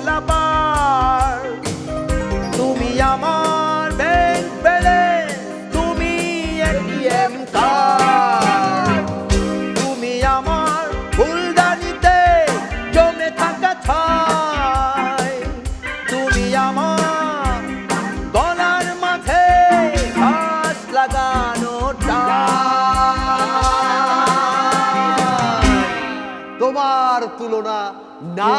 পালাবার। তুমি আমার ব্যাংক ব্যালেন্স, তুমি এটিএম কার্ড, তুমি আমার ফুলদানিতে জমে থাকা ছাই, তুমি আমার গলার মাঝে ঘাস লাগানো টাই। তোমার তুলনা না,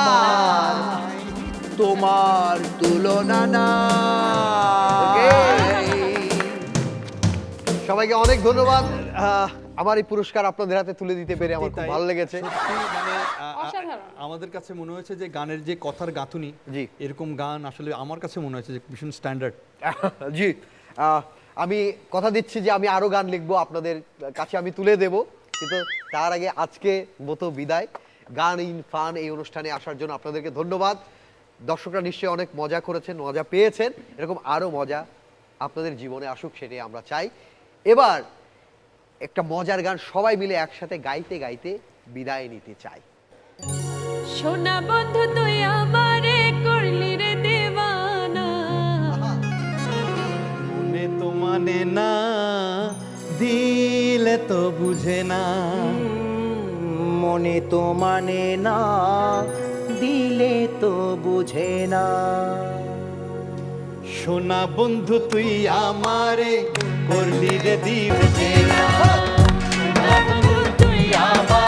তোমার তুলনা নাই। সবাইকে অনেক ধন্যবাদ। আমার এই পুরস্কার আপনাদের হাতে তুলে দিতে পেরে আমার খুব ভালো লেগেছে। সত্যি মানে অসাধারণ। আমাদের কাছে মনে হয়েছে যে গানের যে কথার গাঁথুনি, জি। এরকম গান আসলে আমার কাছে মনে হয়েছে যে ভীষণ স্ট্যান্ডার্ড। জি, আমি কথা দিচ্ছি যে আমি আরো গান লিখবো, আপনাদের কাছে আমি তুলে দেব, কিন্তু তার আগে আজকে মতো বিদায়। গান ইন ফান এই অনুষ্ঠানে আসার জন্য আপনাদেরকে ধন্যবাদ। দর্শকরা নিশ্চয়ই অনেক মজা করেছেন, মজা পেয়েছেন। এরকম আরো মজা আপনাদের জীবনে আসুক, সেটাই আমরা চাই। এবার একটা মজার গান সবাই মিলে একসাথে গাইতে গাইতে বিদায় নিতে চাই। সোনা বন্ধু তুই আমারে করলি রে দেওয়ানা, মনে তো মানে না, দিলে তো বুঝে না। মনে তো মানে না, দিলে তো বুঝে না। সোনা বন্ধু তুই আমারে করলি রে দিবে না, সোনা বন্ধু তুই আমার